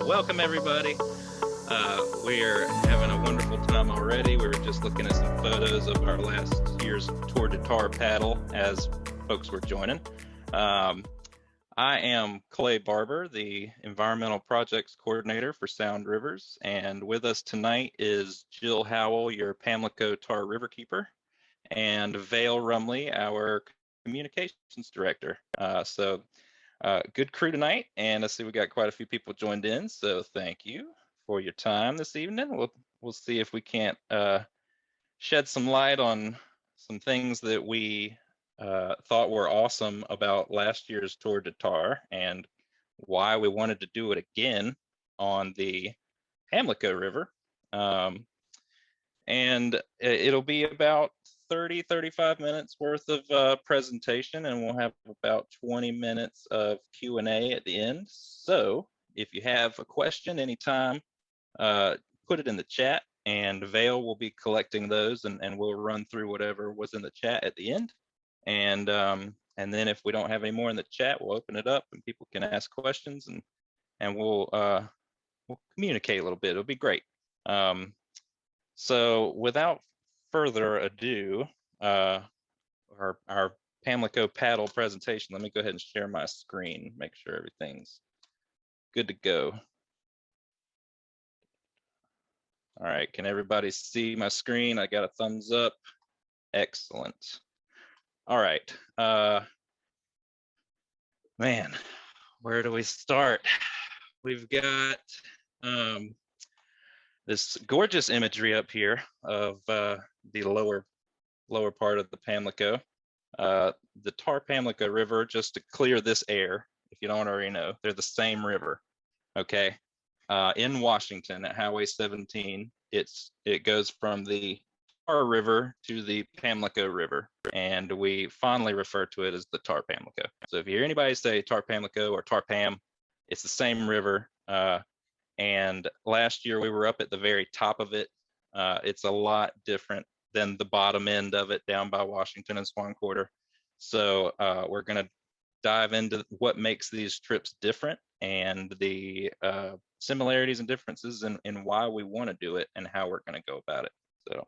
welcome everybody. We are having a wonderful time already. We were just looking at some photos of our last year's Tour de Tar paddle as folks were joining. I am Clay Barber, the Environmental Projects Coordinator for Sound Rivers, and with us tonight is Jill Howell, your Pamlico-Tar Riverkeeper, and Vale Rumley, our Communications Director. Good crew tonight, and I see we got quite a few people joined in, so thank you for your time this evening. We'll see if we can't shed some light on some things that we thought were awesome about last year's Tour de Tar and why we wanted to do it again on the Pamlico River. And it'll be about 35 minutes worth of presentation, and we'll have about 20 minutes of Q&A at the end. So if you have a question anytime, put it in the chat, and Vale will be collecting those, and we'll run through whatever was in the chat at the end. And then if we don't have any more in the chat, we'll open it up and people can ask questions, and we'll communicate a little bit. It'll be great. So without further ado, our Pamlico Paddle presentation, let me go ahead and share my screen, make sure everything's good to go. All right, can everybody see my screen? I got a thumbs up. Excellent. All right, man, where do we start? We've got this gorgeous imagery up here of the lower part of the Pamlico. The Tar Pamlico River, just to clear this air, if you don't already know, they're the same river, okay? In Washington at Highway 17, it goes from the Tar River to the Pamlico River, and we fondly refer to it as the Tar Pamlico. So if you hear anybody say Tar Pamlico or Tar Pam, it's the same river. And last year we were up at the very top of it. It's a lot different than the bottom end of it down by Washington and Swan Quarter. So we're going to dive into what makes these trips different and the similarities and differences in why we want to do it and how we're going to go about it. So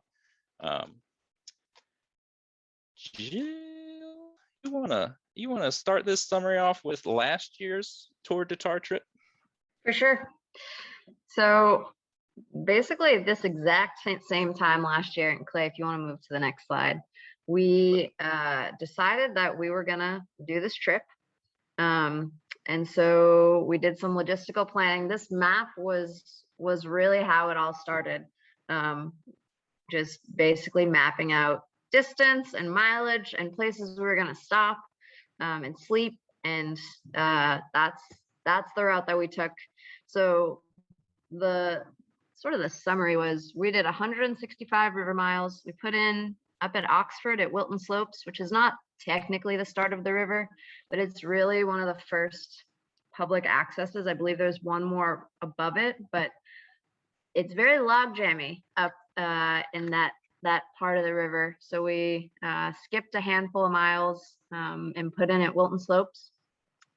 Jill, you wanna start this summary off with last year's Tour de Tar trip? For sure. So basically this exact same time last year, and Clay, if you want to move to the next slide, we decided that we were gonna do this trip. And so we did some logistical planning. This map was really how it all started. Just basically mapping out distance and mileage and places we were gonna stop and sleep, and that's the route that we took. So the summary was we did 165 river miles. We put in up at Oxford at Wilton Slopes, which is not technically the start of the river, but it's really one of the first public accesses. I believe there's one more above it, but it's very log jammy up in that part of the river. So we skipped a handful of miles and put in at Wilton Slopes,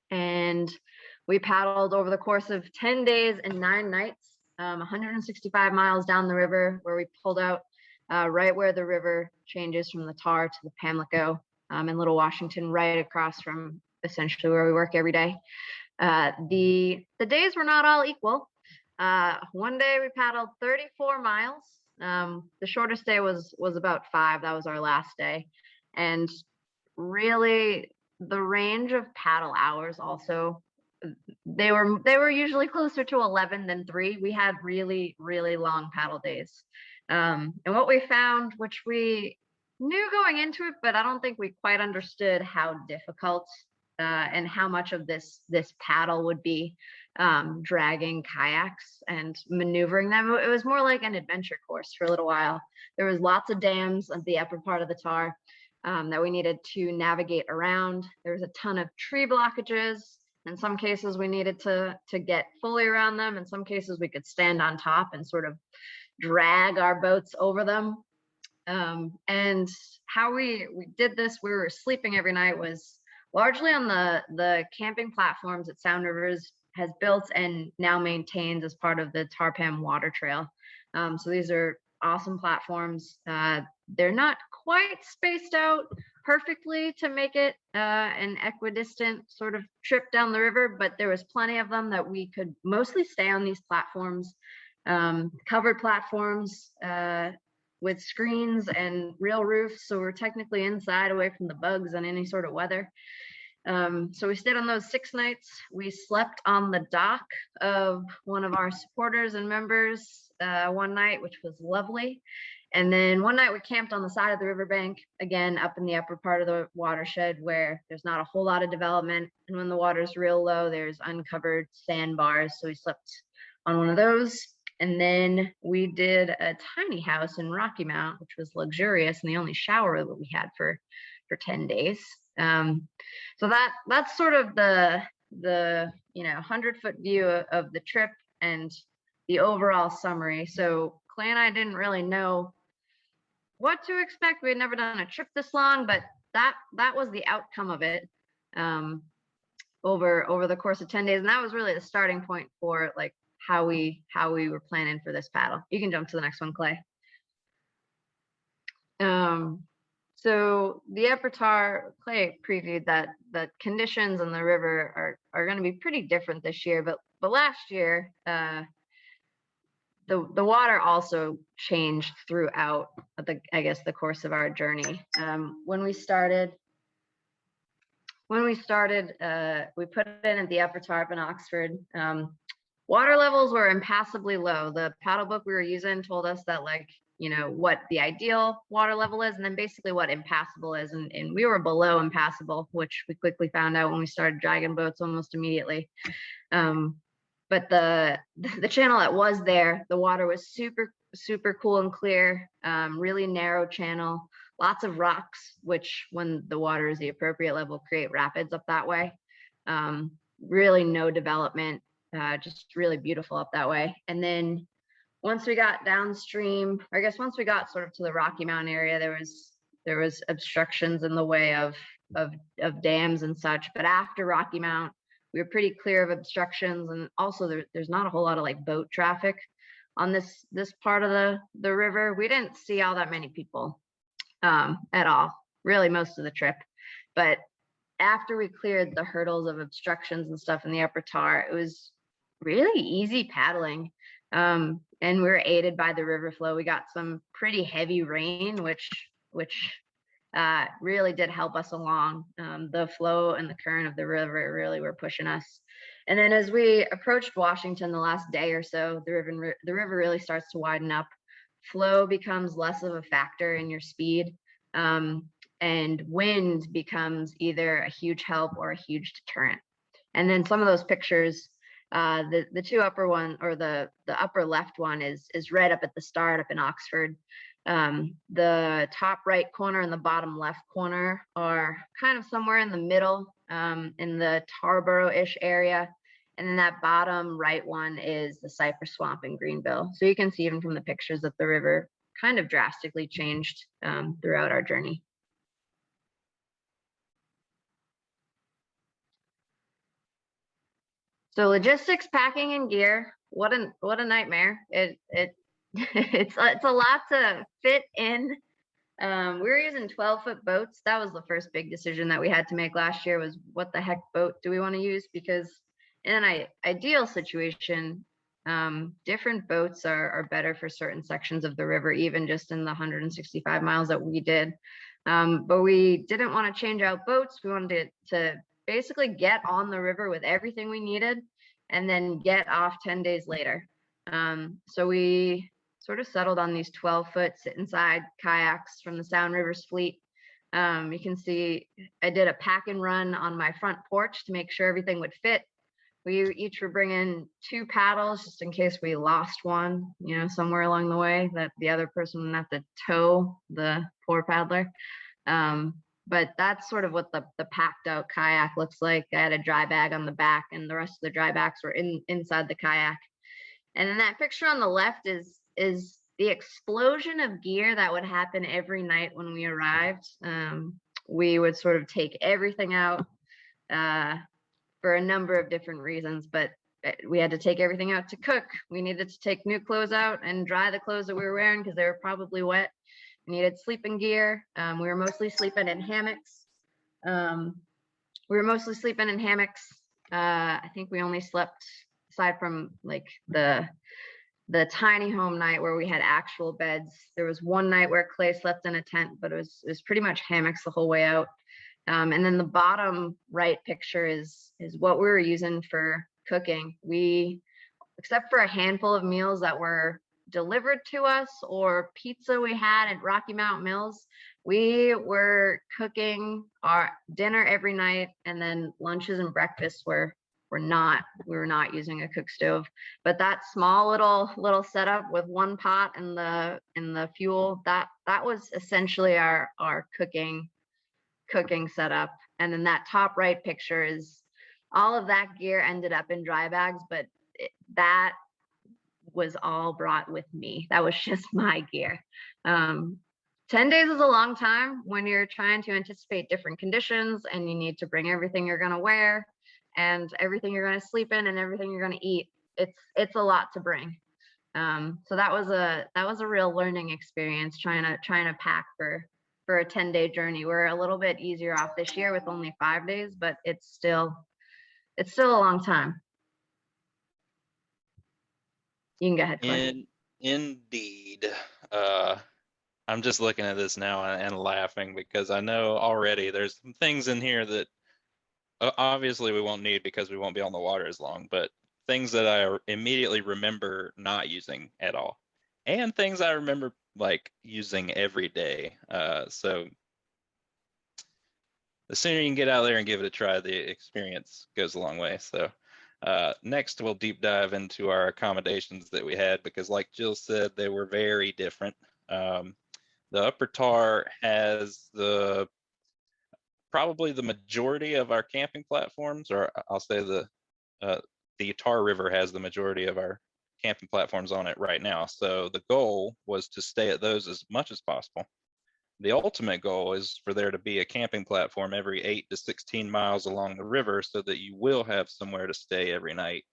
and we paddled over the course of 10 days and 9 nights, 165 miles down the river, where we pulled out right where the river changes from the Tar to the Pamlico in Little Washington, right across from essentially where we work every day. The days were not all equal. One day we paddled 34 miles. The shortest day was about 5. That was our last day. And really the range of paddle hours also, they were usually closer to 11 than 3. We had really long paddle days. And what we found, which we knew going into it, but I don't think we quite understood how difficult and how much of this paddle would be dragging kayaks and maneuvering them. It was more like an adventure course for a little while. There was lots of dams at the upper part of the Tar that we needed to navigate around. There was a ton of tree blockages. In some cases we needed to get fully around them. In some cases we could stand on top and sort of drag our boats over them. And how we did this, we were sleeping every night, was largely on the camping platforms at Sound Rivers has built and now maintains as part of the Tarpam Water Trail. So these are awesome platforms. They're not quite spaced out perfectly to make it an equidistant sort of trip down the river, but there was plenty of them that we could mostly stay on these platforms, covered platforms with screens and real roofs. So we're technically inside, away from the bugs and any sort of weather. So we stayed on those 6 nights. We slept on the dock of one of our supporters and members one night, which was lovely. And then one night we camped on the side of the riverbank, again, up in the upper part of the watershed where there's not a whole lot of development. And when the water's real low, there's uncovered sandbars. So we slept on one of those. And then we did a tiny house in Rocky Mount, which was luxurious and the only shower that we had for 10 days. So that's sort of the 100-foot view of the trip and the overall summary. So Clay and I didn't really know what to expect. We had never done a trip this long, but that was the outcome of it over the course of 10 days. And that was really the starting point for like how we were planning for this paddle. You can jump to the next one, Clay. So the Upper Tar, Clay previewed that the conditions in the river are going to be pretty different this year, but last year the water also changed throughout the course of our journey. When we started, we put in at the Upper Tar up in Oxford. Water levels were impassably low. The paddle book we were using told us that what the ideal water level is, and then basically what impassable is. And we were below impassable, which we quickly found out when we started dragging boats almost immediately. But the channel that was there, the water was super, super cool and clear, really narrow channel, lots of rocks, which when the water is the appropriate level, create rapids up that way. Really no development, just really beautiful up that way. And then once we got downstream, or I guess once we got sort of to the Rocky Mountain area, there was obstructions in the way of dams and such. But after Rocky Mount, we were pretty clear of obstructions, and also there's not a whole lot of like boat traffic on this part of the river. We didn't see all that many people at all, really most of the trip. But after we cleared the hurdles of obstructions and stuff in the Upper Tar, it was really easy paddling. And we were aided by the river flow. We got some pretty heavy rain, which really did help us along. The flow and the current of the river really were pushing us. And then as we approached Washington the last day or so, the river really starts to widen up. Flow becomes less of a factor in your speed, and wind becomes either a huge help or a huge deterrent. And then some of those pictures, the two upper one, or the upper left one is right up at the start up in Oxford. The top right corner and the bottom left corner are kind of somewhere in the middle, in the Tarboro-ish area. And then that bottom right one is the cypress swamp in Greenville. So you can see even from the pictures that the river kind of drastically changed throughout our journey. So logistics, packing, and gear. What a nightmare! It's a lot to fit in. We were using 12-foot boats. That was the first big decision that we had to make last year, was what the heck boat do we want to use? Because in an ideal situation, different boats are better for certain sections of the river, even just in the 165 miles that we did. But we didn't want to change out boats. We wanted to basically get on the river with everything we needed and then get off 10 days later. So we sort of settled on these 12-foot sit inside kayaks from the Sound Rivers fleet. You can see I did a pack and run on my front porch to make sure everything would fit. We each were bringing 2 paddles just in case we lost one, somewhere along the way, that the other person wouldn't have to tow the poor paddler. But that's sort of what the packed out kayak looks like. I had a dry bag on the back, and the rest of the dry bags were inside the kayak. And then that picture on the left is the explosion of gear that would happen every night when we arrived. We would sort of take everything out for a number of different reasons, but we had to take everything out to cook. We needed to take new clothes out and dry the clothes that we were wearing because they were probably wet. We needed sleeping gear. We were mostly sleeping in hammocks. I think we only slept, aside from like the tiny home night where we had actual beds. There was one night where Clay slept in a tent, but it was pretty much hammocks the whole way out. And then the bottom right picture is what we were using for cooking. We, except for a handful of meals that were delivered to us or pizza we had at Rocky Mountain Mills, we were cooking our dinner every night, and then lunches and breakfasts we were not using a cook stove. But that small little setup with one pot and the fuel, that was essentially our cooking setup. And then that top right picture is all of that gear ended up in dry bags, but that was all brought with me. That was just my gear. 10 days is a long time when you're trying to anticipate different conditions and you need to bring everything you're going to wear and everything you're going to sleep in and everything you're going to eat. It's a lot to bring. So that was a real learning experience trying to pack for a 10-day journey. We're a little bit easier off this year with only 5 days, but it's still a long time. You can go ahead, Clay. Indeed. I'm just looking at this now and laughing because I know already there's some things in here that obviously we won't need because we won't be on the water as long, but things that I immediately remember not using at all, and things I remember like using every day. So the sooner you can get out there and give it a try, the experience goes a long way. So next, we'll deep dive into our accommodations that we had because, like Jill said, they were very different. The Upper Tar has probably the majority of our camping platforms, or I'll say the Tar River has the majority of our camping platforms on it right now. So the goal was to stay at those as much as possible. The ultimate goal is for there to be a camping platform every 8 to 16 miles along the river so that you will have somewhere to stay every night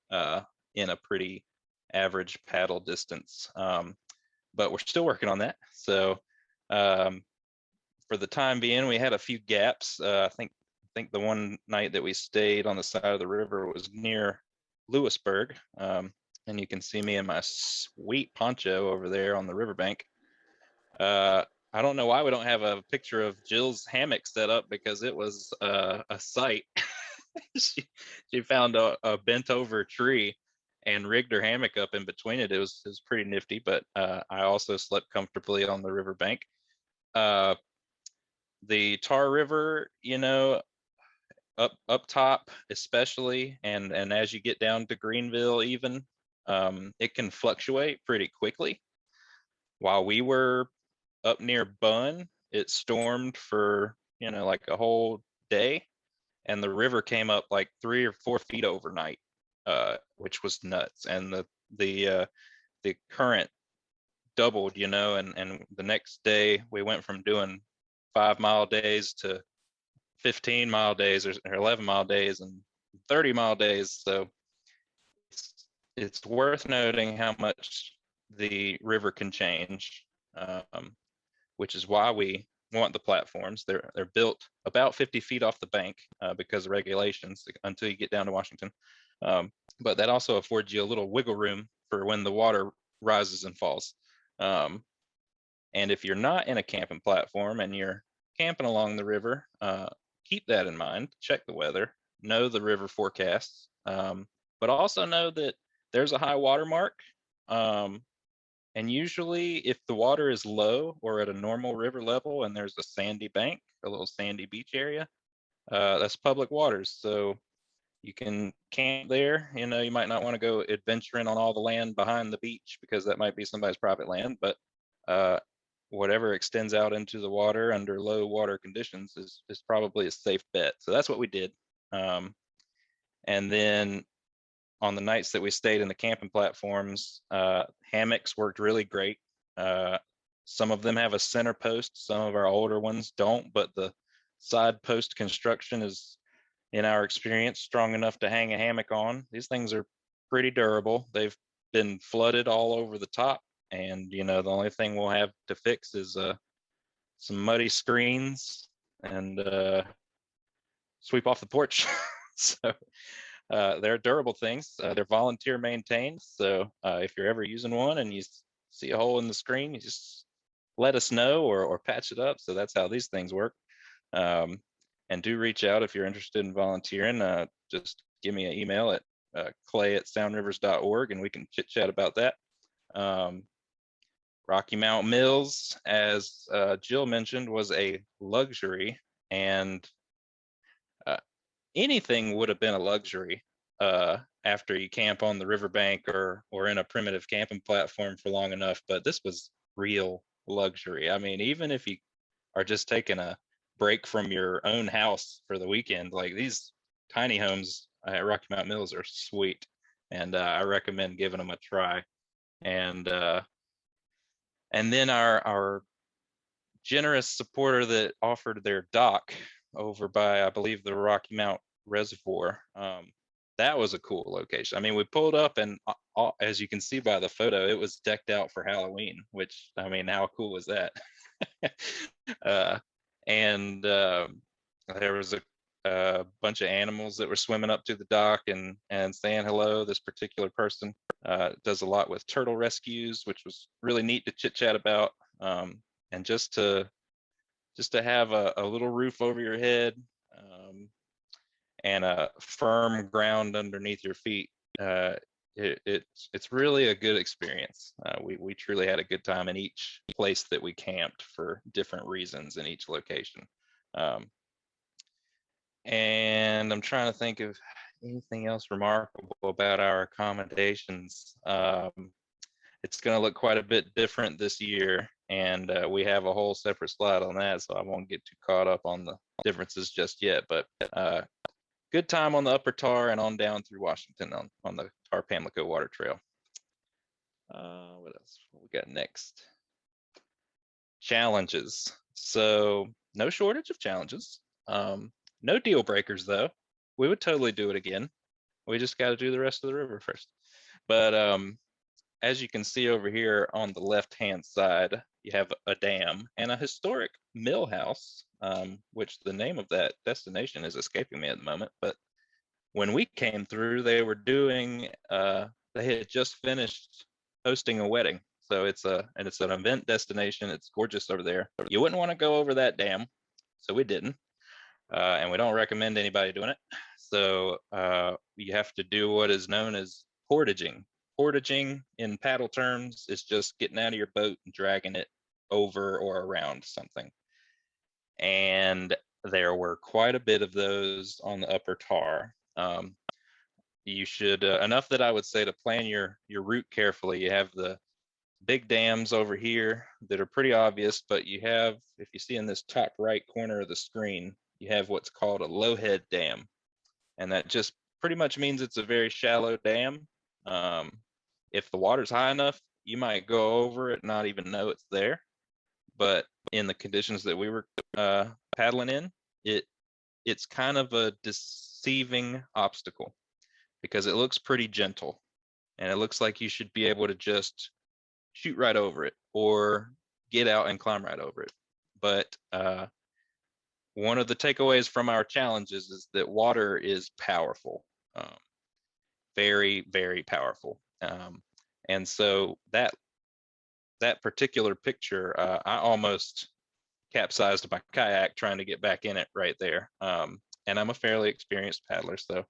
in a pretty average paddle distance. But we're still working on that. So for the time being, we had a few gaps. I think the one night that we stayed on the side of the river was near Lewisburg. And you can see me in my sweet poncho over there on the riverbank. I don't know why we don't have a picture of Jill's hammock set up because it was a sight. she found a bent over tree and rigged her hammock up in between it. It was pretty nifty, but I also slept comfortably on the riverbank. The Tar River, up top especially, and as you get down to Greenville even, it can fluctuate pretty quickly. While we were up near Bunn, it stormed for like a whole day, and the river came up like 3 or 4 feet overnight, which was nuts. And the current doubled, and the next day we went from doing 5-mile days to 15-mile days or 11-mile days and 30-mile days. So it's worth noting how much the river can change, which is why we want the platforms. They're built about 50 feet off the bank because of regulations until you get down to Washington. But that also affords you a little wiggle room for when the water rises and falls. And if you're not in a camping platform and you're camping along the river, keep that in mind. Check the weather, know the river forecasts, but also know that there's a high water mark. And usually if the water is low or at a normal river level and there's a sandy bank, a little sandy beach area, that's public waters. So you can camp there. You might not want to go adventuring on all the land behind the beach because that might be somebody's private land, but whatever extends out into the water under low water conditions is probably a safe bet. So that's what we did. And then on the nights that we stayed in the camping platforms, hammocks worked really great. Some of them have a center post. Some of our older ones don't, but the side post construction is, in our experience, strong enough to hang a hammock on. These things are pretty durable. They've been flooded all over the top, and the only thing we'll have to fix is some muddy screens and sweep off the porch. So they're durable things. They're volunteer maintained. So if you're ever using one and you see a hole in the screen, you just let us know or patch it up. So that's how these things work. And do reach out if you're interested in volunteering. Just give me an email at clay@soundrivers.org and we can chit chat about that. Rocky Mount Mills, as Jill mentioned, was a luxury, and anything would have been a luxury after you camp on the riverbank or in a primitive camping platform for long enough. But this was real luxury. I mean, even if you are just taking a break from your own house for the weekend, like these tiny homes at Rocky Mount Mills are sweet, and I recommend giving them a try. And then our generous supporter that offered their dock over by, I believe, the Rocky Mount Reservoir. That was a cool location. I mean, we pulled up and as you can see by the photo, it was decked out for Halloween, which, I mean, how cool was that? And there was a bunch of animals that were swimming up to the dock and saying hello. This particular person does a lot with turtle rescues, which was really neat to chit chat about. And just to have a little roof over your head and a firm ground underneath your feet, it's really a good experience. We truly had a good time in each place that we camped for different reasons in each location. And I'm trying to think of anything else remarkable about our accommodations. It's going to look quite a bit different this year, and we have a whole separate slide on that, so I won't get too caught up on the differences just yet. But good time on the Upper Tar and on down through Washington on the Tar Pamlico Water Trail. What else? What we got next? Challenges. So no shortage of challenges. No deal breakers though. We would totally do it again. We just got to do the rest of the river first. But as you can see over here on the left-hand side, you have a dam and a historic mill house, which the name of that destination is escaping me at the moment. But when we came through, they were doing, they had just finished hosting a wedding. So it's an event destination. It's gorgeous over there. You wouldn't want to go over that dam, so we didn't. And we don't recommend anybody doing it. So you have to do what is known as portaging. Portaging in paddle terms is just getting out of your boat and dragging it over or around something. And there were quite a bit of those on the Upper Tar. You should, enough that I would say to plan your route carefully. You have the big dams over here that are pretty obvious, but you have, if you see in this top right corner of the screen, you have what's called a low head dam. And that just pretty much means it's a very shallow dam. If the water's high enough, you might go over it and not even know it's there. But in the conditions that we were paddling in, it's kind of a deceiving obstacle because it looks pretty gentle and it looks like you should be able to just shoot right over it or get out and climb right over it. But one of the takeaways from our challenges is that water is powerful, very, very powerful. And so that particular picture, I almost capsized my kayak trying to get back in it right there. And I'm a fairly experienced paddler, so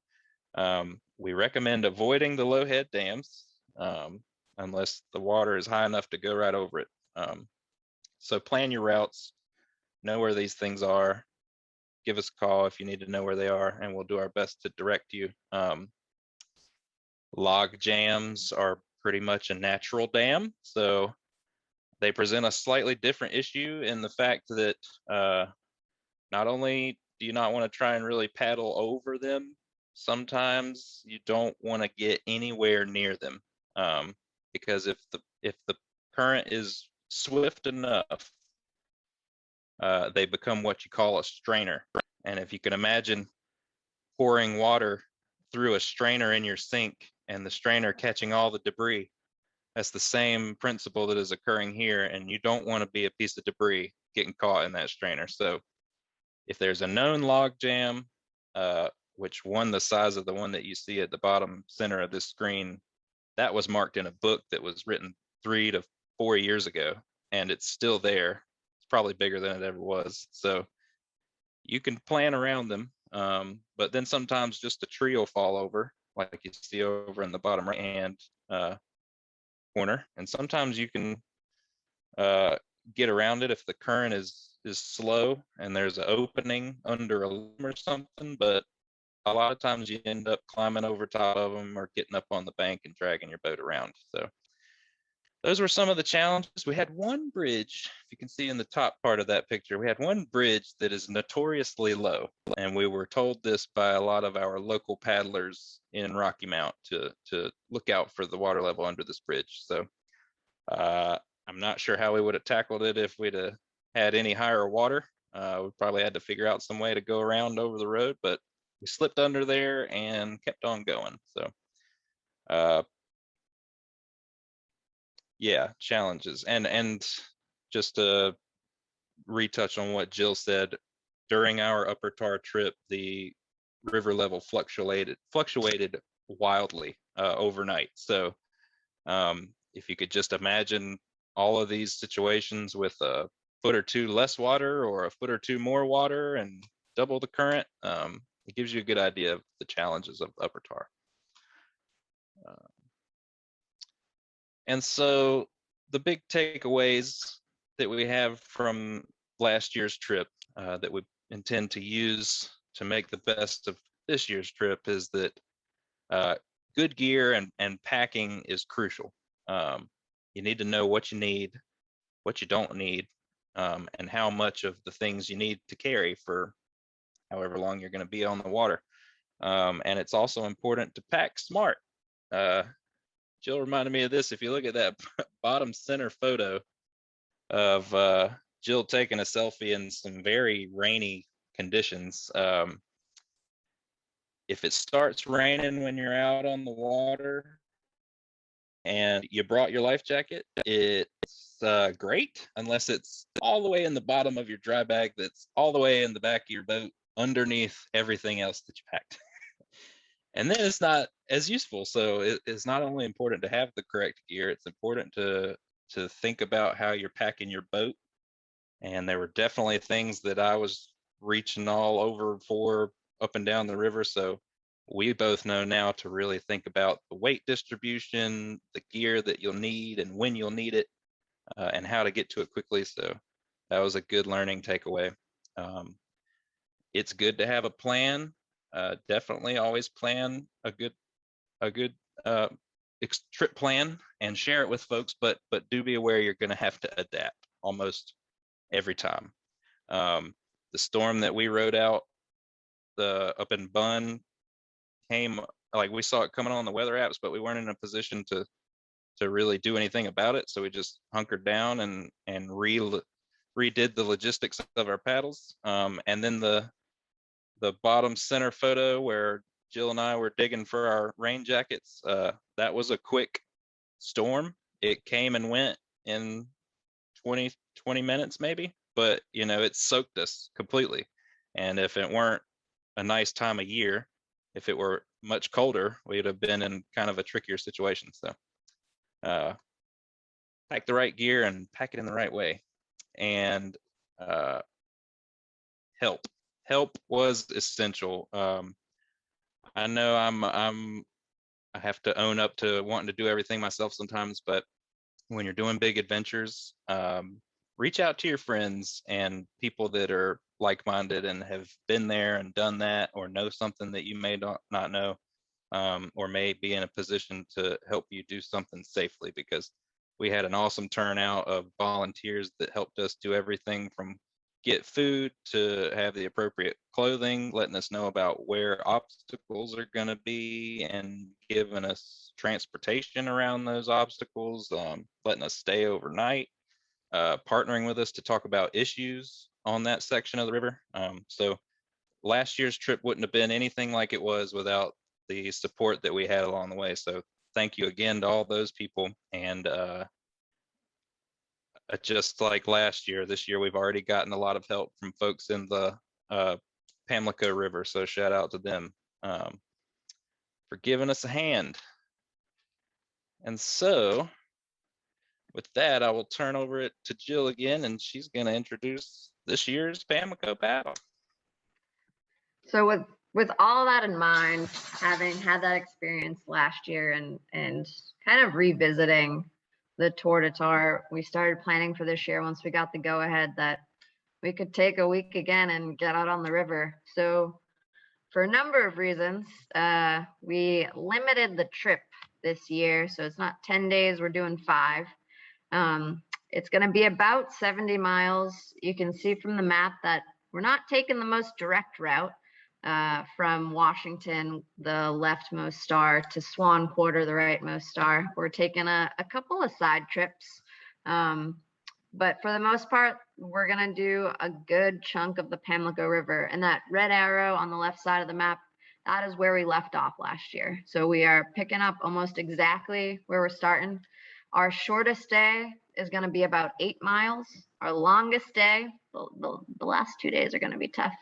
we recommend avoiding the low head dams unless the water is high enough to go right over it. So plan your routes, know where these things are, give us a call if you need to know where they are, and we'll do our best to direct you. Log jams are pretty much a natural dam, so they present a slightly different issue in the fact that not only do you not want to try and really paddle over them, sometimes you don't want to get anywhere near them, because if the current is swift enough, they become what you call a strainer. And if you can imagine pouring water through a strainer in your sink and the strainer catching all the debris. That's the same principle that is occurring here, and you don't want to be a piece of debris getting caught in that strainer. So if there's a known log jam, which one the size of the one that you see at the bottom center of this screen, that was marked in a book that was written 3 to 4 years ago, and it's still there. It's probably bigger than it ever was. So you can plan around them, but then sometimes just a tree will fall over, like you see over in the bottom right hand corner, and sometimes you can get around it if the current is slow and there's an opening under a limb or something. But a lot of times you end up climbing over top of them or getting up on the bank and dragging your boat around. So those were some of the challenges. We had one bridge, if you can see in the top part of that picture, we had one bridge that is notoriously low. And we were told this by a lot of our local paddlers in Rocky Mount to look out for the water level under this bridge. So I'm not sure how we would have tackled it if we'd have had any higher water. We probably had to figure out some way to go around over the road, but we slipped under there and kept on going. So yeah, challenges. And just to retouch on what Jill said, during our Upper Tar trip, the river level fluctuated wildly overnight. So if you could just imagine all of these situations with a foot or two less water or a foot or two more water and double the current, it gives you a good idea of the challenges of Upper Tar. And so the big takeaways that we have from last year's trip that we intend to use to make the best of this year's trip is that good gear and packing is crucial. You need to know what you need, what you don't need, and how much of the things you need to carry for however long you're going to be on the water. And it's also important to pack smart. Jill reminded me of this. If you look at that bottom center photo of Jill taking a selfie in some very rainy conditions, if it starts raining when you're out on the water and you brought your life jacket, it's great, unless it's all the way in the bottom of your dry bag that's all the way in the back of your boat underneath everything else that you packed. And then it's not as useful. So it's not only important to have the correct gear, it's important to think about how you're packing your boat. And there were definitely things that I was reaching all over for up and down the river. So we both know now to really think about the weight distribution, the gear that you'll need and when you'll need it, and how to get to it quickly. So that was a good learning takeaway. It's good to have a plan. Definitely always plan a good trip plan and share it with folks, but do be aware you're going to have to adapt almost every time. The storm that we rode out up in Bunn came, like we saw it coming on the weather apps, but we weren't in a position to really do anything about it. So we just hunkered down and redid the logistics of our paddles. And then the bottom center photo where Jill and I were digging for our rain jackets, that was a quick storm. It came and went in 20 minutes maybe, but it soaked us completely. And if it weren't a nice time of year, if it were much colder, we'd have been in kind of a trickier situation. So pack the right gear and pack it in the right way. And help was essential. I know I have to own up to wanting to do everything myself sometimes, but when you're doing big adventures, reach out to your friends and people that are like-minded and have been there and done that, or know something that you may not know, or may be in a position to help you do something safely, because we had an awesome turnout of volunteers that helped us do everything from get food to have the appropriate clothing, letting us know about where obstacles are going to be and giving us transportation around those obstacles, letting us stay overnight, partnering with us to talk about issues on that section of the river. So last year's trip wouldn't have been anything like it was without the support that we had along the way. So thank you again to all those people. And just like last year, this year we've already gotten a lot of help from folks in the Pamlico River. So shout out to them for giving us a hand. And so with that, I will turn over it to Jill again, and she's going to introduce this year's Pamlico Paddle. So with all that in mind, having had that experience last year and kind of revisiting the Tour de Tar, we started planning for this year once we got the go ahead that we could take a week again and get out on the river. So for a number of reasons, we limited the trip this year. So it's not 10 days, we're doing 5. It's going to be about 70 miles. You can see from the map that we're not taking the most direct route from Washington, the leftmost star, to Swan Quarter, the rightmost star. We're taking a couple of side trips. But for the most part, we're going to do a good chunk of the Pamlico River. And that red arrow on the left side of the map, that is where we left off last year. So we are picking up almost exactly where we're starting. Our shortest day is going to be about 8 miles. Our longest day, the last 2 days are going to be tough,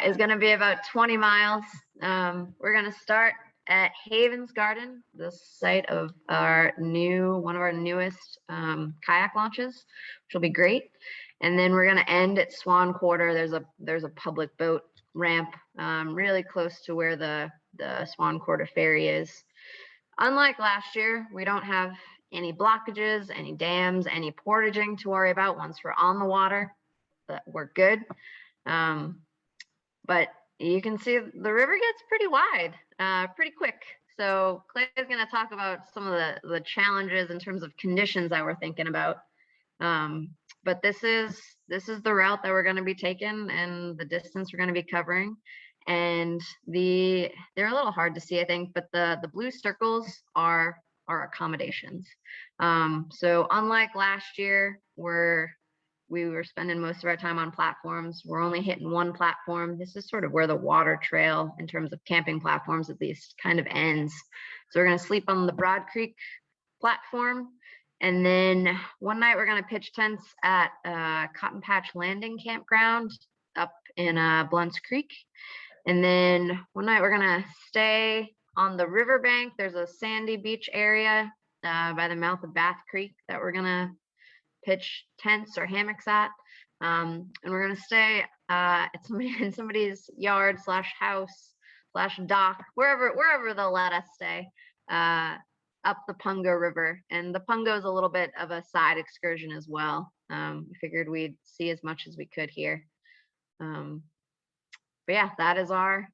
is going to be about 20 miles. We're going to start at Havens Garden, the site of one of our newest kayak launches, which will be great. And then we're going to end at Swan Quarter. There's a public boat ramp really close to where the Swan Quarter ferry is. Unlike last year, we don't have any blockages, any dams, any portaging to worry about once we're on the water. But we're good. But you can see the river gets pretty wide, pretty quick. So Clay is going to talk about some of the challenges in terms of conditions that we're thinking about. But this is the route that we're going to be taking and the distance we're going to be covering. And they're a little hard to see, I think, but the blue circles are accommodations. So unlike last year, we were spending most of our time on platforms. We're only hitting one platform. This is sort of where the water trail, in terms of camping platforms at least, kind of ends. So we're going to sleep on the Broad Creek platform. And then one night we're going to pitch tents at Cotton Patch Landing Campground up in Blunt's Creek. And then one night we're going to stay on the riverbank. There's a sandy beach area by the mouth of Bath Creek that we're going to pitch tents or hammocks at. And we're going to stay in somebody's yard / house / dock, wherever they'll let us stay, up the Pungo River. And the Pungo is a little bit of a side excursion as well. We figured we'd see as much as we could here. But yeah, that is our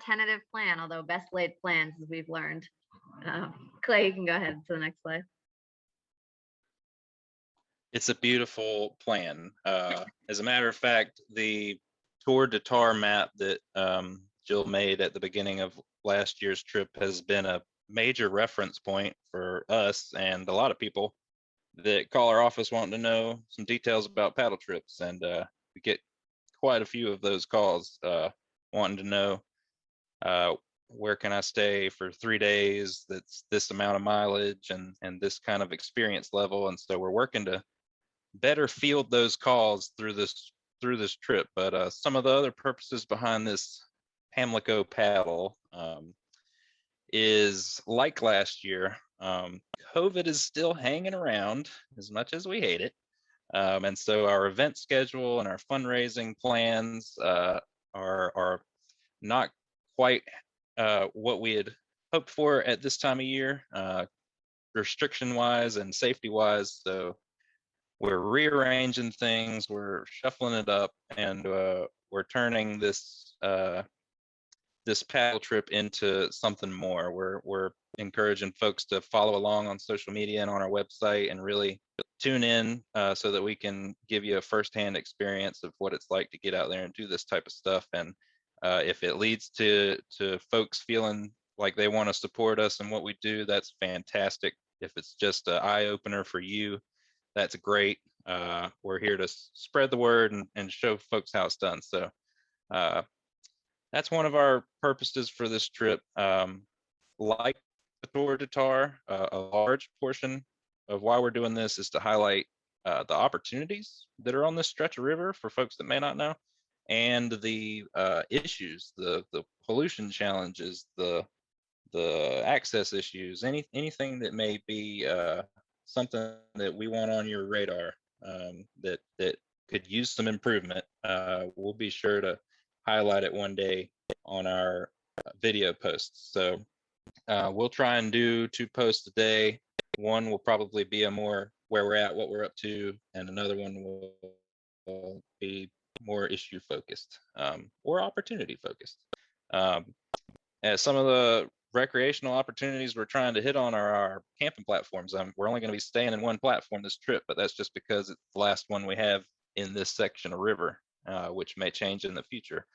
tentative plan, although best laid plans, as we've learned. Clay, you can go ahead to the next slide. It's a beautiful plan. As a matter of fact, the Tour de Tar map that Jill made at the beginning of last year's trip has been a major reference point for us and a lot of people that call our office wanting to know some details about paddle trips. And we get quite a few of those calls wanting to know where can I stay for 3 days that's this amount of mileage and this kind of experience level. And so we're working to better field those calls through this trip. But some of the other purposes behind this Pamlico Paddle is like last year. COVID is still hanging around as much as we hate it. And so our event schedule and our fundraising plans are not quite what we had hoped for at this time of year, restriction wise and safety wise. So we're rearranging things, we're shuffling it up, and we're turning this paddle trip into something more. We're encouraging folks to follow along on social media and on our website and really tune in so that we can give you a firsthand experience of what it's like to get out there and do this type of stuff. And if it leads to folks feeling like they want to support us and what we do, that's fantastic. If it's just an eye opener for you, that's great. We're here to spread the word and show folks how it's done. So that's one of our purposes for this trip. Like the Tour de Tar, a large portion of why we're doing this is to highlight the opportunities that are on this stretch of river for folks that may not know, and the issues, the pollution challenges, the access issues, anything that may be something that we want on your radar, that could use some improvement. We'll be sure to highlight it one day on our video posts. So we'll try and do 2 posts a day. One will probably be a more where we're at, what we're up to, and another one will be more issue focused, or opportunity focused. As some of the recreational opportunities we're trying to hit on are our camping platforms. We're only going to be staying in one platform this trip, but that's just because it's the last one we have in this section of river, which may change in the future.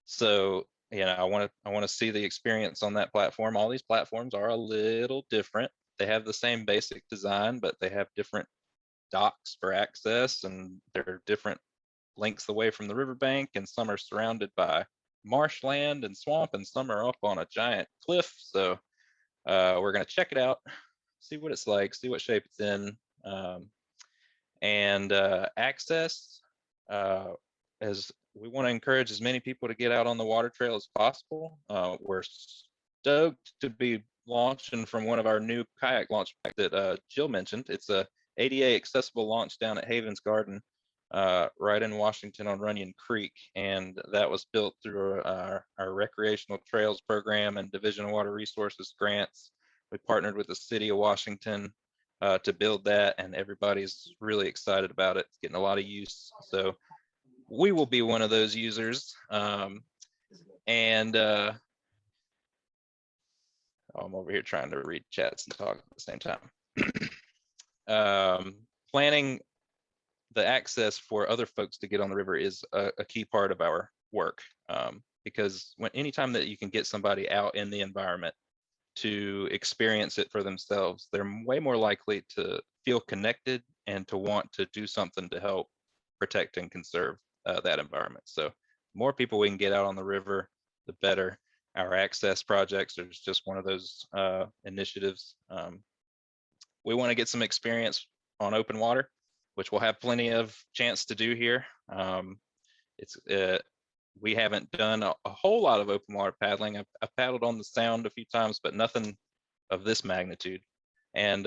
So I want to see the experience on that platform. All these platforms are a little different. They have the same basic design, but they have different docks for access, and they're different lengths away from the riverbank, and some are surrounded by marshland and swamp, and some are up on a giant cliff. So we're going to check it out, see what it's like, see what shape it's in, and access, as we want to encourage as many people to get out on the water trail as possible. We're stoked to be launching from one of our new kayak launch that Jill mentioned. It's a ADA accessible launch down at Havens Garden, right in Washington on Runyon Creek, and that was built through our recreational trails program and Division of Water Resources grants. We partnered with the city of Washington to build that, and everybody's really excited about it. It's getting a lot of use, so we will be one of those users. And I'm over here trying to read chats and talk at the same time. Planning the access for other folks to get on the river is a key part of our work, because anytime that you can get somebody out in the environment to experience it for themselves, they're way more likely to feel connected and to want to do something to help protect and conserve that environment. So the more people we can get out on the river, the better. Our access projects are just one of those initiatives. We want to get some experience on open water, which we'll have plenty of chance to do here. We haven't done a whole lot of open water paddling. I've paddled on the Sound a few times, but nothing of this magnitude. And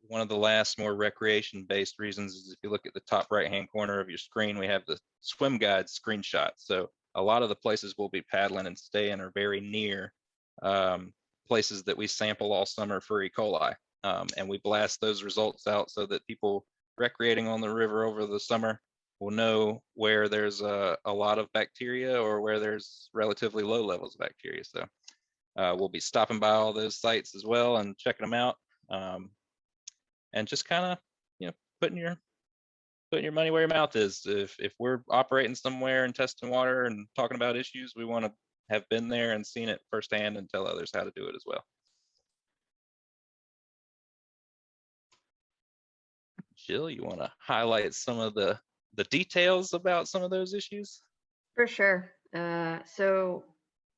one of the last more recreation-based reasons is if you look at the top right-hand corner of your screen, we have the swim guide screenshot. So a lot of the places we'll be paddling and staying are very near places that we sample all summer for E. coli. And we blast those results out so that people recreating on the river over the summer will know where there's a lot of bacteria or where there's relatively low levels of bacteria. So we'll be stopping by all those sites as well and checking them out. And just kind of, putting your money where your mouth is. If we're operating somewhere and testing water and talking about issues, we want to have been there and seen it firsthand and tell others how to do it as well. Jill, you want to highlight some of the details about some of those issues? For sure. So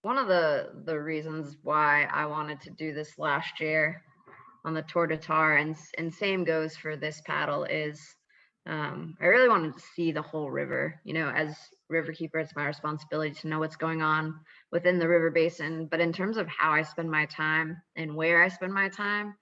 one of the reasons why I wanted to do this last year on the Tour de Tar, and same goes for this paddle, is I really wanted to see the whole river. As Riverkeeper, it's my responsibility to know what's going on within the river basin. But in terms of how I spend my time and where I spend my time,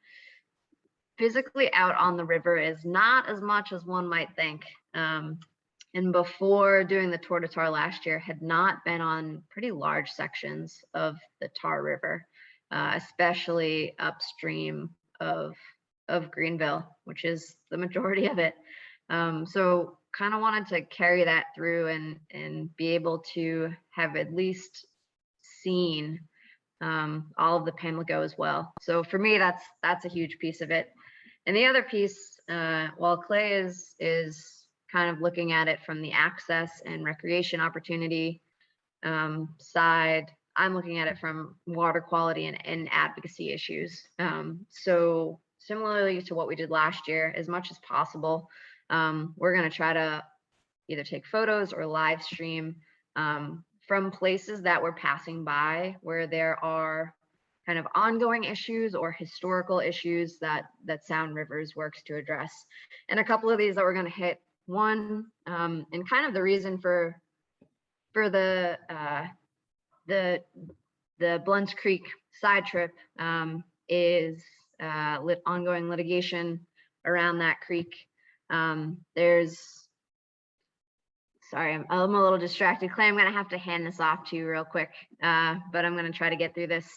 physically out on the river is not as much as one might think. And before doing the Tour de Tar last year, had not been on pretty large sections of the Tar River, especially upstream of Greenville, which is the majority of it. So kind of wanted to carry that through and be able to have at least seen all of the Pamlico as well. So for me, that's a huge piece of it. And the other piece, while Clay is kind of looking at it from the access and recreation opportunity side, I'm looking at it from water quality and advocacy issues. So similarly to what we did last year, as much as possible, we're going to try to either take photos or live stream from places that we're passing by where there are kind of ongoing issues or historical issues that Sound Rivers works to address. And a couple of these that we're going to hit. One, and kind of the reason for the Blunt's Creek side trip is ongoing litigation around that creek. Sorry, I'm a little distracted. Clay, I'm going to have to hand this off to you real quick, but I'm going to try to get through this.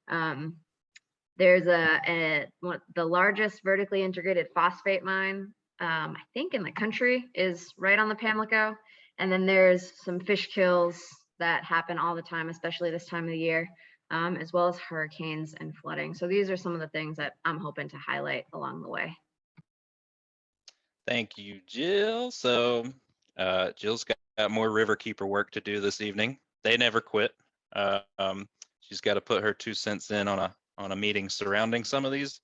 There's the largest vertically integrated phosphate mine, I think in the country, is right on the Pamlico. And then there's some fish kills that happen all the time, especially this time of the year, as well as hurricanes and flooding. So these are some of the things that I'm hoping to highlight along the way. Thank you, Jill. So Jill's got more Riverkeeper work to do this evening. They never quit. She's got to put her 2 cents in on a meeting surrounding some of these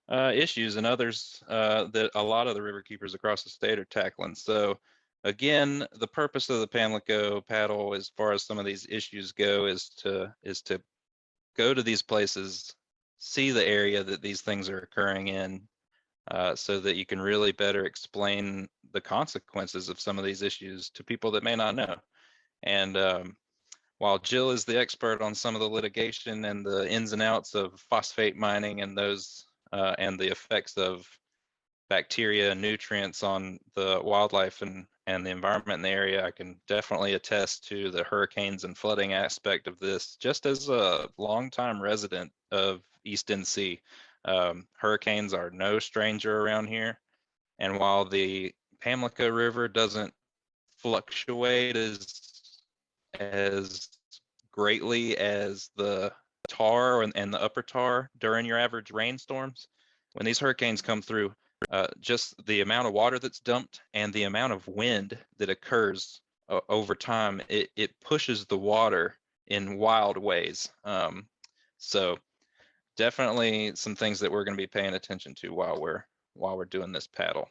issues and others that a lot of the Riverkeepers across the state are tackling. So again, the purpose of the Pamlico Paddle, as far as some of these issues go, is to go to these places, see the area that these things are occurring in, so that you can really better explain the consequences of some of these issues to people that may not know. And while Jill is the expert on some of the litigation and the ins and outs of phosphate mining and those and the effects of bacteria and nutrients on the wildlife and the environment in the area, I can definitely attest to the hurricanes and flooding aspect of this. Just as a longtime resident of East NC, hurricanes are no stranger around here. And while the Pamlico River doesn't fluctuate as greatly as the Tar and the upper Tar during your average rainstorms, when these hurricanes come through, just the amount of water that's dumped and the amount of wind that occurs over time, it pushes the water in wild ways. So definitely some things that we're going to be paying attention to while we're doing this paddle.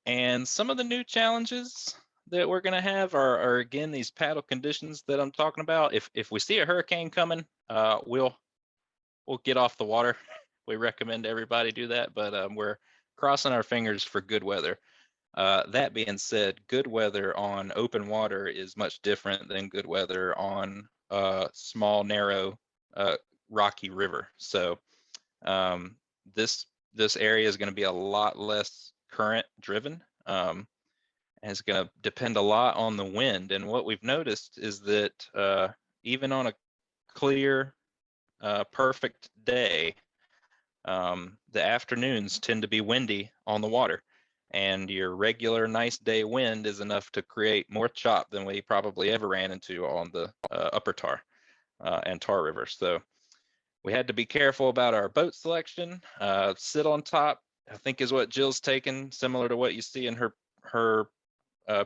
And some of the new challenges that we're going to have are again these paddle conditions that I'm talking about. If we see a hurricane coming, we'll get off the water. We recommend everybody do that, but we're crossing our fingers for good weather. That being said, good weather on open water is much different than good weather on a small, narrow, rocky river. So this area is going to be a lot less current driven, and it's going to depend a lot on the wind. And what we've noticed is that even on a clear, perfect day, the afternoons tend to be windy on the water, and your regular nice day wind is enough to create more chop than we probably ever ran into on the upper Tar and Tar River. So we had to be careful about our boat selection. Sit on top, I think, is what Jill's taken, similar to what you see in her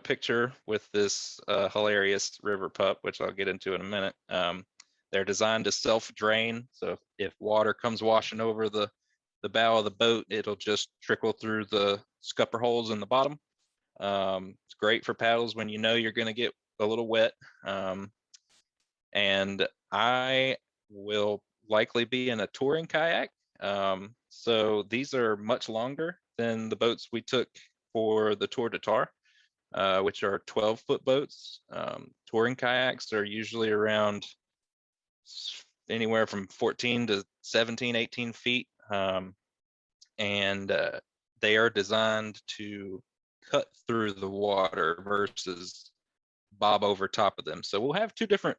picture with this hilarious river pup, which I'll get into in a minute. They're designed to self-drain, so if water comes washing over the bow of the boat, it'll just trickle through the scupper holes in the bottom. It's great for paddles when you know you're going to get a little wet. And I will likely be in a touring kayak. So these are much longer than the boats we took for the Tour de Tar, which are 12-foot boats. Touring kayaks are usually around anywhere from 14 to 17, 18 feet. And they are designed to cut through the water versus bob over top of them. So we'll have two different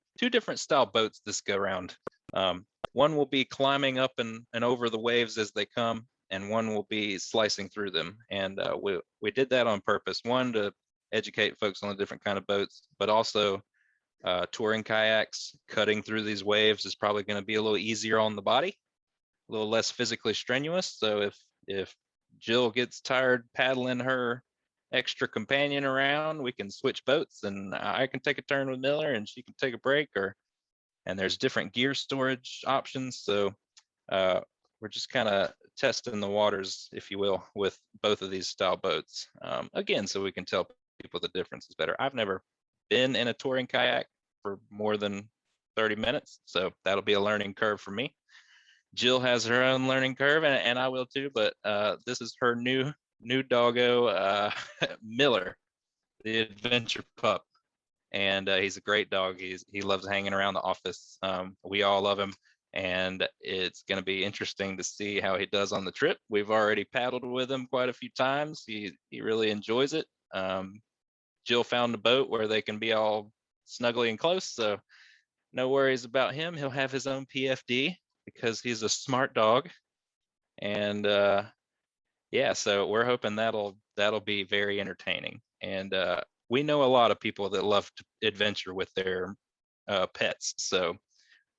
style boats this go round. One will be climbing up and over the waves as they come, and one will be slicing through them. And we did that on purpose. One, to educate folks on the different kind of boats, but also touring kayaks, cutting through these waves is probably going to be a little easier on the body, a little less physically strenuous. So if Jill gets tired paddling her extra companion around, we can switch boats, and I can take a turn with Miller and she can take a break, and there's different gear storage options. So we're just kind of testing the waters, if you will, with both of these style boats. Again, so we can tell people the differences better. I've never been in a touring kayak for more than 30 minutes, so that'll be a learning curve for me. Jill has her own learning curve, and I will too, but this is her new doggo, Miller, the Adventure Pup. And he's a great dog. He loves hanging around the office. We all love him, and it's going to be interesting to see how he does on the trip. We've already paddled with him quite a few times. He really enjoys it. Jill found a boat where they can be all snuggly and close, so no worries about him. He'll have his own PFD because he's a smart dog. And yeah, so we're hoping that'll be very entertaining. And we know a lot of people that love to adventure with their pets, so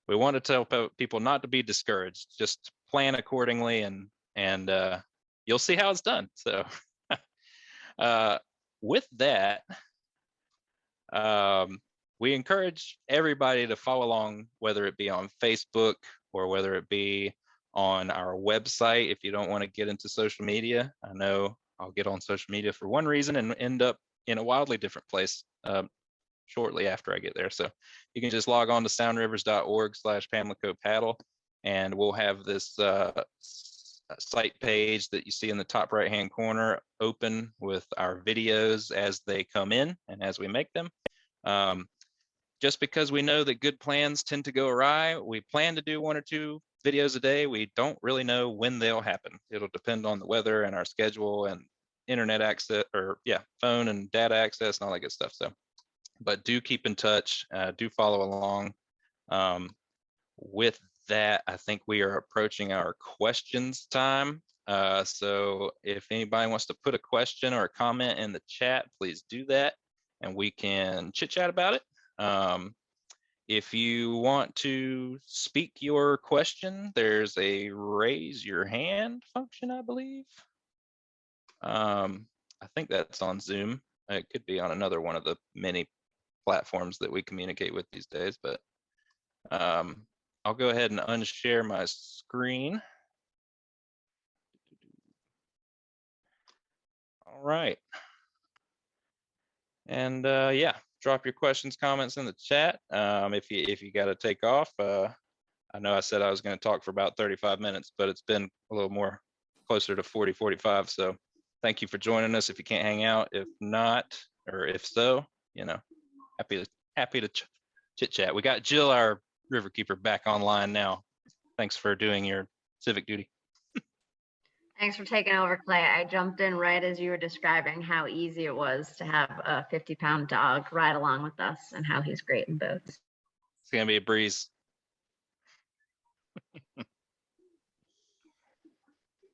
we want to tell people not to be discouraged. Just plan accordingly, and you'll see how it's done. So with that, we encourage everybody to follow along, whether it be on Facebook or whether it be on our website. If you don't want to get into social media, I know I'll get on social media for one reason and end up in a wildly different place shortly after I get there. So you can just log on to soundrivers.org/Pamlico Paddle, and we'll have this site page that you see in the top right hand corner open with our videos as they come in and as we make them. Just because we know that good plans tend to go awry, we plan to do 1 or 2 videos a day. We don't really know when they'll happen. It'll depend on the weather and our schedule and internet access, or phone and data access and all that good stuff. So, but do keep in touch, do follow along. With that, I think we are approaching our questions time. So if anybody wants to put a question or a comment in the chat, please do that, and we can chit chat about it. If you want to speak your question, there's a raise your hand function, I believe. I think that's on Zoom. It could be on another one of the many platforms that we communicate with these days, but I'll go ahead and unshare my screen. All right. And yeah, drop your questions, comments in the chat. If you got to take off, I know I said I was going to talk for about 35 minutes, but it's been a little more closer to 40, 45. So thank you for joining us. If you can't hang out, if not, or if so, happy to chit chat. We got Jill, our Riverkeeper, back online now. Thanks for doing your civic duty. Thanks for taking over, Clay. I jumped in right as you were describing how easy it was to have a 50-pound dog ride along with us and how he's great in boats. It's going to be a breeze.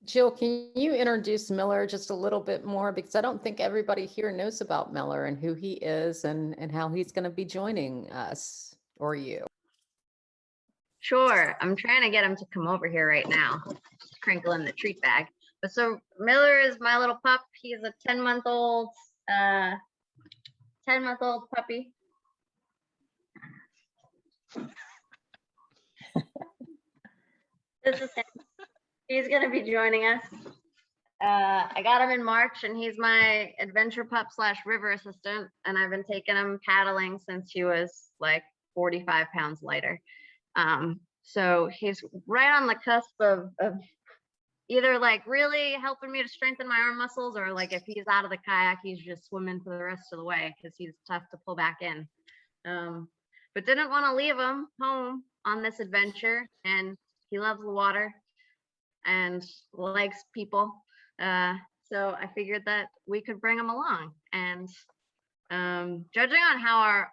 Jill, can you introduce Miller just a little bit more? Because I don't think everybody here knows about Miller and who he is and how he's going to be joining us or you. Sure. I'm trying to get him to come over here right now. Just crinkling the treat bag. But so Miller is my little pup. He's a 10-month-old puppy. This is him. He's going to be joining us. I got him in March, and he's my Adventure Pup / river assistant. And I've been taking him paddling since he was like 45 pounds lighter. So he's right on the cusp of either like really helping me to strengthen my arm muscles, or like if he's out of the kayak, he's just swimming for the rest of the way because he's tough to pull back in. But didn't want to leave him home on this adventure, and he loves the water and likes people. So I figured that we could bring him along. And judging on how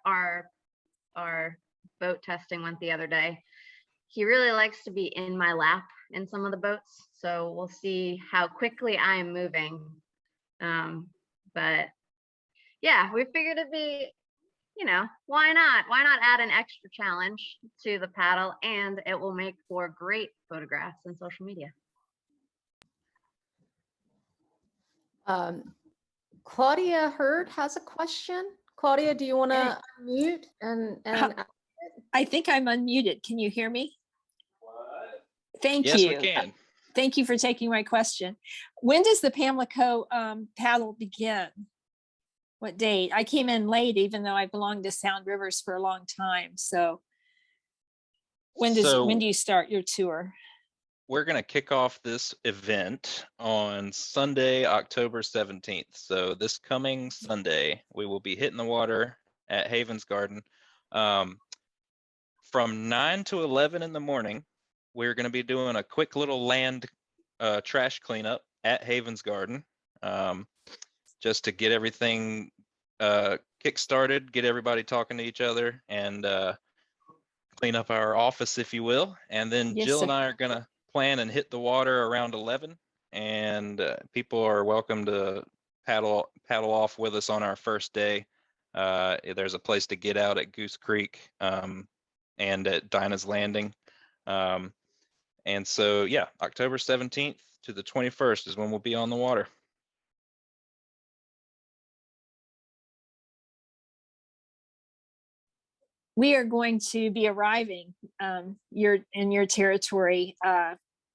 our boat testing went the other day, he really likes to be in my lap in some of the boats. So we'll see how quickly I am moving. But yeah, we figured it'd be, why not? Why not add an extra challenge to the paddle, and it will make for great photographs and social media. Claudia Hurd has a question. Claudia, do you want to unmute and I think I'm unmuted. Can you hear me? Thank Yes, you. we can. Thank you for taking my question. When does the Pamlico paddle begin? What date? I came in late, even though I belonged to Sound Rivers for a long time. So when do you start your tour? We're going to kick off this event on Sunday, October 17th. So this coming Sunday, we will be hitting the water at Havens Garden. From 9 to 11 in the morning, we're going to be doing a quick little land trash cleanup at Havens Garden, just to get everything kick-started, get everybody talking to each other, and clean up our office, if you will. And then Yes, Jill and sir. I are going to plan and hit the water around 11, and people are welcome to paddle off with us on our first day. There's a place to get out at Goose Creek and at Dinah's Landing. And so, yeah, October 17th to the 21st is when we'll be on the water. We are going to be arriving in your territory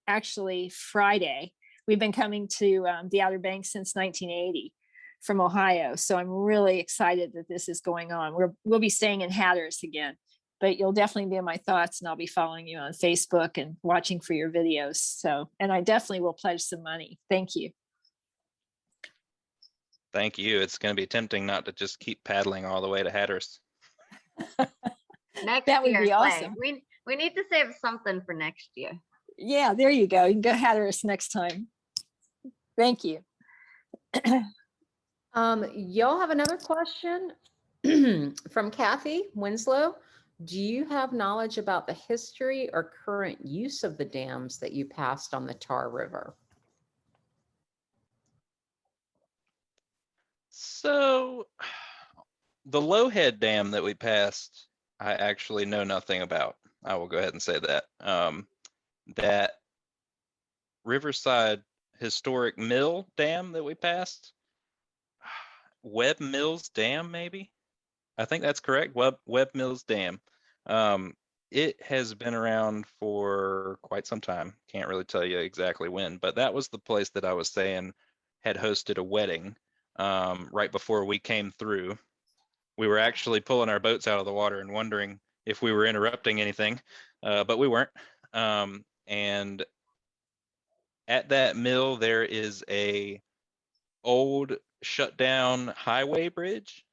actually Friday. We've been coming to the Outer Banks since 1980 from Ohio. So I'm really excited that this is going on. We'll be staying in Hatteras again, but you'll definitely be in my thoughts, and I'll be following you on Facebook and watching for your videos. So, and I definitely will pledge some money. Thank you. Thank you. It's going to be tempting not to just keep paddling all the way to Hatteras. Next That would year, be Clay. awesome. We need to save something for next year. Yeah, there you go. You can go Hatteras next time. Thank you. Y'all have another question from Kathy Winslow. Do you have knowledge about the history or current use of the dams that you passed on the Tar River? So the Lowhead Dam that we passed, I actually know nothing about. I will go ahead and say that. That Riverside Historic Mill Dam that we passed, Webb Mills Dam, maybe? I think that's correct. Webb Mills Dam. It has been around for quite some time. Can't really tell you exactly when, but that was the place that I was saying had hosted a wedding right before we came through. We were actually pulling our boats out of the water and wondering if we were interrupting anything, but we weren't. And at that mill, there is a old shut down highway bridge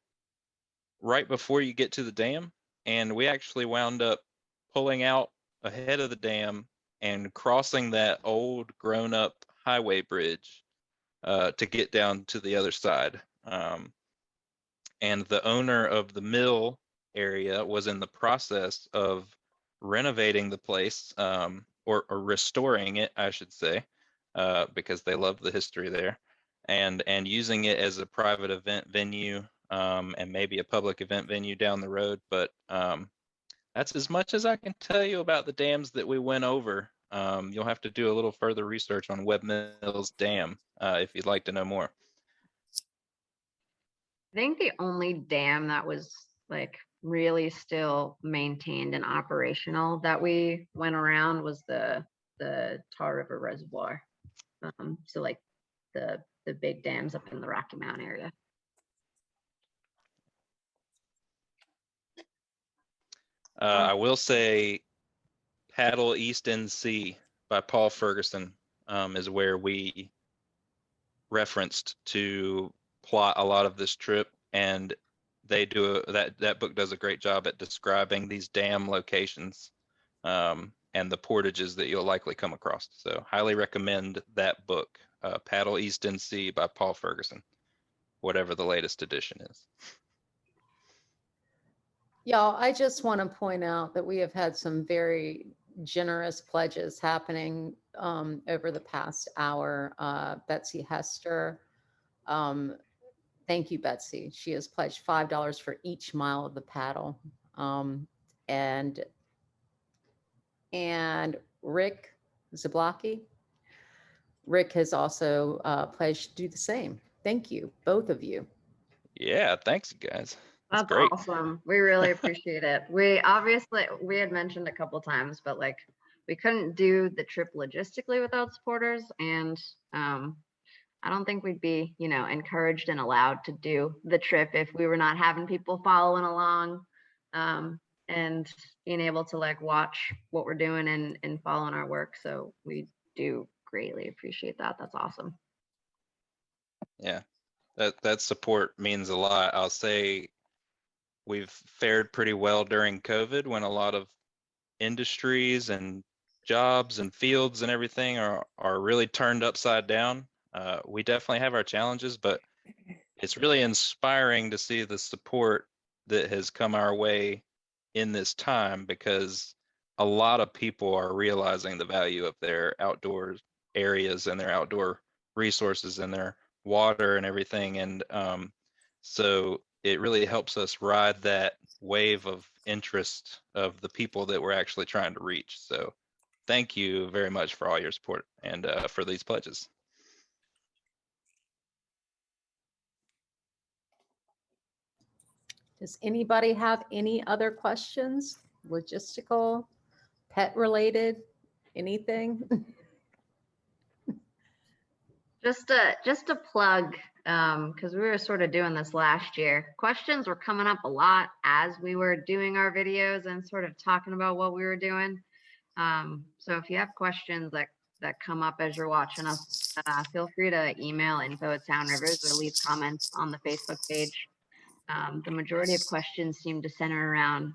right before you get to the dam. And we actually wound up pulling out ahead of the dam and crossing that old grown up highway bridge to get down to the other side. And the owner of the mill area was in the process of renovating the place, or restoring it, I should say, because they love the history there, and using it as a private event venue, and maybe a public event venue down the road. But that's as much as I can tell you about the dams that we went over. You'll have to do a little further research on Webb Mills Dam if you'd like to know more. I think the only dam that was like really still maintained and operational that we went around was the Tar River Reservoir. So like the big dams up in the Rocky Mountain area. I will say Paddle East NC by Paul Ferguson is where we referenced to plot a lot of this trip, and they do that book does a great job at describing these dam locations and the portages that you'll likely come across. So highly recommend that book, Paddle East NC by Paul Ferguson, whatever the latest edition is. Y'all, I just want to point out that we have had some very generous pledges happening over the past hour. Betsy Hester, thank you, Betsy. She has pledged $5 for each mile of the paddle. And Rick Zablocki, Rick has also pledged to do the same. Thank you, both of you. Yeah, thanks, you guys. That's great. awesome. We really appreciate it. We had mentioned a couple times, but like we couldn't do the trip logistically without supporters, and I don't think we'd be, you know, encouraged and allowed to do the trip if we were not having people following along, and being able to like watch what we're doing and following our work. So we do greatly appreciate that. That's awesome. Yeah, that support means a lot. I'll say we've fared pretty well during COVID when a lot of industries and jobs and fields and everything are really turned upside down. We definitely have our challenges, but it's really inspiring to see the support that has come our way in this time, because a lot of people are realizing the value of their outdoor areas and their outdoor resources and their water and everything. And so it really helps us ride that wave of interest of the people that we're actually trying to reach. So thank you very much for all your support and for these pledges. Does anybody have any other questions? Logistical, pet related, anything? Just a plug, because we were sort of doing this last year. Questions were coming up a lot as we were doing our videos and sort of talking about what we were doing. So if you have questions that come up as you're watching us, feel free to email info@soundrivers or leave comments on the Facebook page. The majority of questions seem to center around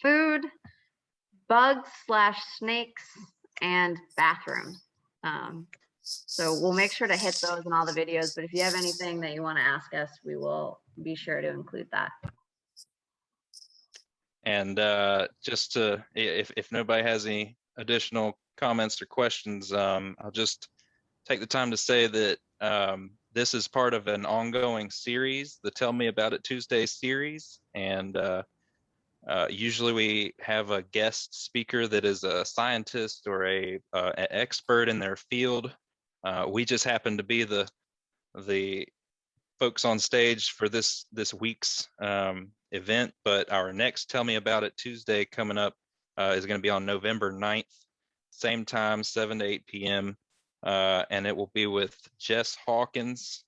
food, bugs/snakes, and bathrooms. So we'll make sure to hit those in all the videos, but if you have anything that you want to ask us, we will be sure to include that. And just to, if nobody has any additional comments or questions, I'll just take the time to say that this is part of an ongoing series, the Tell Me About It Tuesday series. And usually we have a guest speaker that is a scientist or an expert in their field. We just happen to be the folks on stage for this week's event, but our next Tell Me About It Tuesday coming up is going to be on November 9th, same time, 7 to 8 p.m. And it will be with Jess Hawkins,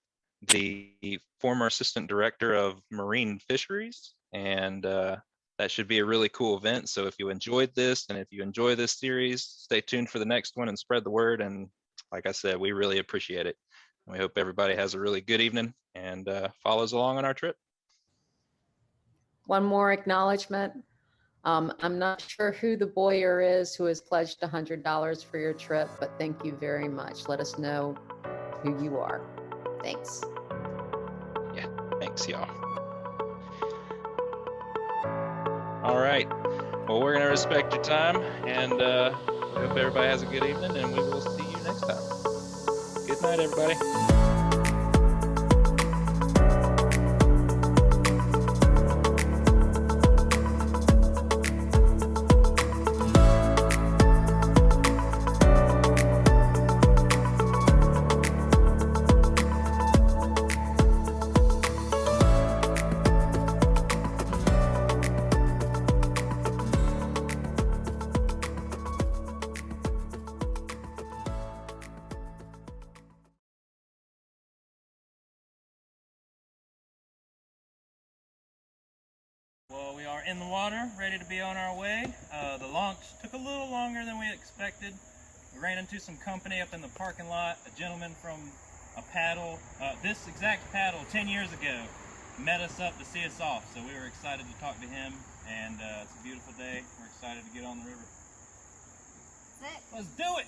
the former assistant director of marine fisheries. And that should be a really cool event. So if you enjoyed this and if you enjoy this series, stay tuned for the next one and spread the word. And like I said, we really appreciate it. We hope everybody has a really good evening and follows along on our trip. One more acknowledgement. I'm not sure who the Boyer is who has pledged $100 for your trip, but thank you very much. Let us know who you are. Thanks. Yeah, thanks, y'all. All right. Well, we're going to respect your time, and we hope everybody has a good evening, and we will see you next time. Good night, everybody. Well, we are in the water, ready to be on our way. The launch took a little longer than we expected. We ran into some company up in the parking lot. A gentleman from a paddle, this exact paddle 10 years ago, met us up to see us off. So we were excited to talk to him, and it's a beautiful day. We're excited to get on the river. That's it. Let's do it!